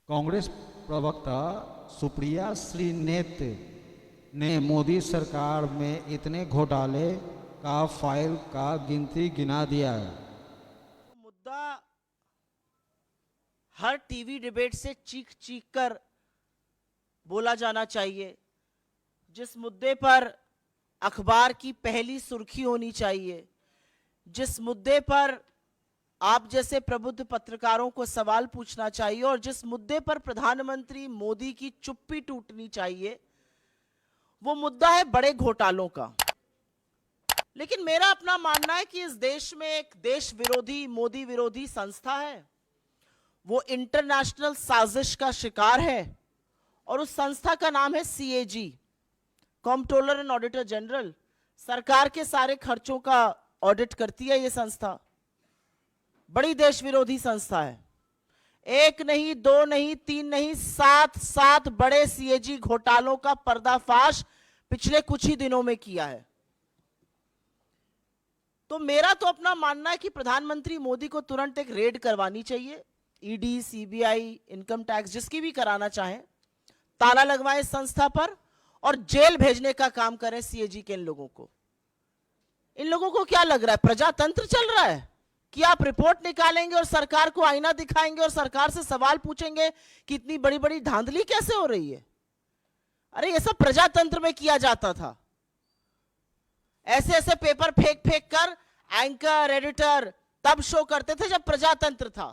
कांग्रेस प्रवक्ता सुप्रिया श्रीनेत ने मोदी सरकार में इतने घोटाले का फाइल का गिनती गिना दिया है। मुद्दा हर टीवी डिबेट से चीख चीख कर बोला जाना चाहिए, जिस मुद्दे पर अखबार की पहली सुर्खी होनी चाहिए, जिस मुद्दे पर आप जैसे प्रबुद्ध पत्रकारों को सवाल पूछना चाहिए और जिस मुद्दे पर प्रधानमंत्री मोदी की चुप्पी टूटनी चाहिए, वो मुद्दा है बड़े घोटालों का। लेकिन मेरा अपना मानना है कि इस देश में एक देश विरोधी, मोदी विरोधी संस्था है, वो इंटरनेशनल साजिश का शिकार है और उस संस्था का नाम है CAG, controller and auditor general. सरकार के सारे खर्चों का ऑडिट करती है ये संस्था। बड़ी देश विरोधी संस्था है। एक नहीं, दो नहीं, तीन नहीं, सात बड़े CAG घोटालों का पर्दाफाश पिछले कुछ ही दिनों में किया है। तो मेरा तो अपना मानना है कि प्रधानमंत्री मोदी को तुरंत एक रेड करवानी चाहिए। ED, CBI, इनकम टैक्स, जिसकी भी कराना चाहें, ताला लगवाएं इस संस्था पर और जेल भेजने का काम करें CAG के इन लोगों को। इन लोगों को क्या लग रहा है, प्रजातंत्र चल रहा है कि आप रिपोर्ट निकालेंगे और सरकार को आईना दिखाएंगे और सरकार से सवाल पूछेंगे कि इतनी बड़ी बड़ी धांधली कैसे हो रही है। अरे ये सब प्रजातंत्र में किया जाता था। ऐसे ऐसे पेपर फेंक फेंक कर एंकर, एडिटर तब शो करते थे जब प्रजातंत्र था।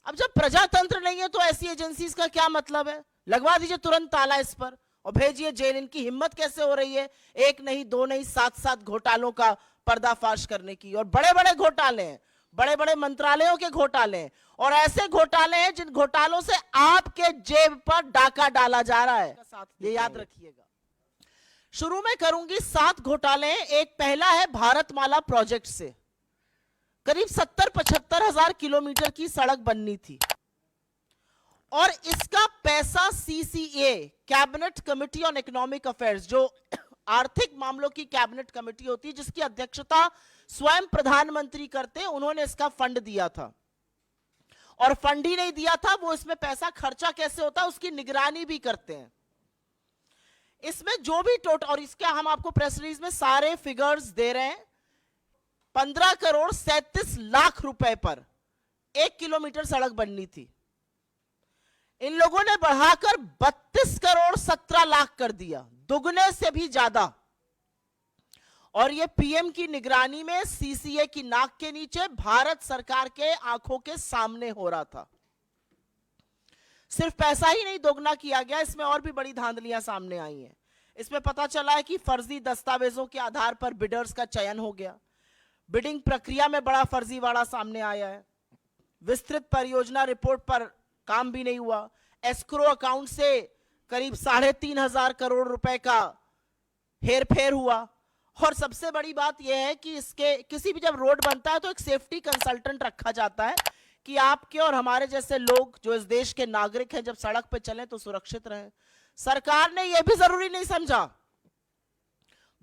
अब जब प्रजातंत्र नहीं है तो ऐसी एजेंसीज का क्या मतलब है। लगवा दीजिए तुरंत ताला इस पर और भेजिए जेल। इनकी हिम्मत कैसे हो रही है एक नहीं, दो नहीं, सात घोटालों का पर्दाफाश करने की। और बड़े बड़े घोटाले हैं, बड़े बड़े मंत्रालयों के घोटाले हैं और ऐसे घोटाले हैं जिन घोटालों से आपके जेब पर डाका डाला जा रहा है। ये याद रखिएगा। शुरू में करूंगी 7 घोटाले। एक पहला है भारतमाला प्रोजेक्ट से। करीब 70-75 हजार किलोमीटर की सड़क बननी थी और इसका पैसा CCA, cabinet committee on economic affairs, जो आर्थिक मामलों की कैबिनेट कमेटी होती है जिसकी अध्यक्षता स्वयं प्रधानमंत्री करते हैं, उन्होंने इसका फंड दिया था। और फंड ही नहीं दिया था, वो इसमें पैसा खर्चा कैसे होता है उसकी निगरानी भी करते हैं। इसमें जो भी टोटल, और इसके हम आपको प्रेस रिलीज में सारे फिगर्स दे रहे हैं, 15 करोड़ 37 लाख रुपए पर 1 किलोमीटर सड़क बननी थी। इन लोगों ने बढ़ाकर 32 करोड़ 17 लाख कर दिया, दुगने से भी ज्यादा। और ये PM की निगरानी में CCA की नाक के नीचे भारत सरकार के आंखों के सामने हो रहा था। सिर्फ पैसा ही नहीं दोगुना किया गया, इसमें और भी बड़ी धांधलियां सामने आई हैं। इसमें पता चला है कि फर्जी दस्तावेजों के आधार पर बिडर्स का चयन हो गया। बिडिंग प्रक्रिया में बड़ा फर्जीवाड़ा सामने आया है। विस्तृत परियोजना रिपोर्ट पर काम भी नहीं हुआ। एस्क्रो अकाउंट से करीब 3,500 करोड़ रुपए का हेरफेर हुआ। और सबसे बड़ी बात यह है कि इसके किसी भी जब रोड बनता है तो एक सेफ्टी कंसल्टेंट रखा जाता है कि आपके और हमारे जैसे लोग जो इस देश के नागरिक हैं जब सड़क पे चलें तो सुरक्षित रहें। सरकार ने यह भी जरूरी नहीं समझा।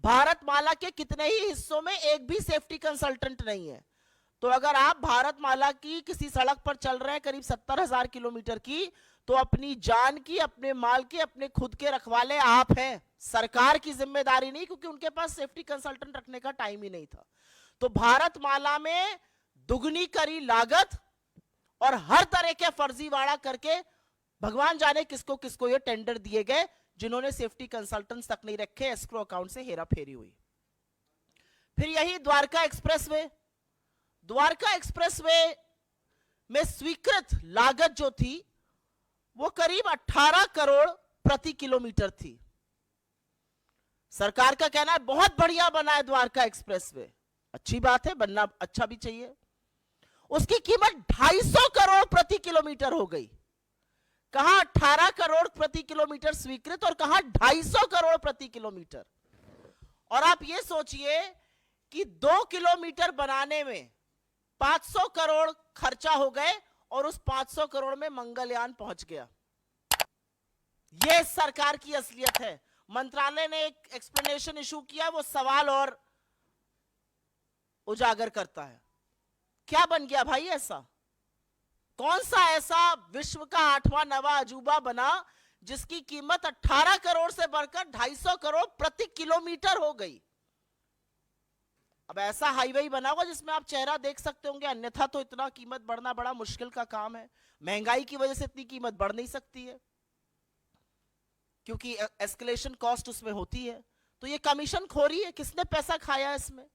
भारतमाला के कितने ही हिस्सों में एक भी सेफ्टी कंसल्टेंट नहीं है। तो अगर आप भारतमाला की किसी सड़क पर चल रहे हैं करीब 70,000 किलोमीटर की, तो अपनी जान की, अपने माल की, अपने खुद के रखवाले आप हैं, सरकार की जिम्मेदारी नहीं, क्योंकि उनके पास सेफ्टी कंसल्टेंट रखने का टाइम ही नहीं था। तो भारतमाला में दुगनी करी लागत और हर तरह के फर्जीवाड़ा करके भगवान जाने किसको किसको ये टेंडर दिए गए, जिन्होंने सेफ्टी कंसल्टेंट्स तक नहीं रखे। एस्क्रो अकाउंट से हेरा फेरी हुई। फिर यही द्वारका एक्सप्रेसवे। द्वारका एक्सप्रेसवे में स्वीकृत लागत जो थी वो करीब 18 करोड़ प्रति किलोमीटर थी। सरकार का कहना है बहुत बढ़िया बना है द्वारका एक्सप्रेसवे। अच्छी बात है, बनना अच्छा भी चाहिए। उसकी कीमत 250 करोड़ प्रति किलोमीटर हो गई। कहां 18 करोड़ प्रति किलोमीटर स्वीकृत और कहां 250 करोड़ प्रति किलोमीटर। और आप ये सोचिए कि 2 किलोमीटर बनाने में 500 करोड़ खर्चा हो गए और उस 500 करोड़ में मंगलयान पहुंच गया। यह सरकार की असलियत है। मंत्रालय ने एक एक्सप्लेनेशन इशू किया, वो सवाल और उजागर करता है। क्या बन गया भाई ऐसा? कौन सा ऐसा विश्व का 8वां 9वां अजूबा बना जिसकी कीमत 18 करोड़ से बढ़कर 250 करोड़ प्रति किलोमीटर हो गई? अब ऐसा हाईवे बना होगा जिसमें आप चेहरा देख सकते होंगे, अन्यथा तो इतना कीमत बढ़ना बड़ा मुश्किल का काम है। महंगाई की वजह से इतनी कीमत बढ़ नहीं सकती है क्योंकि एस्केलेशन कॉस्ट उसमें होती है। तो ये कमीशन खोरी है, किसने पैसा खाया इसमें?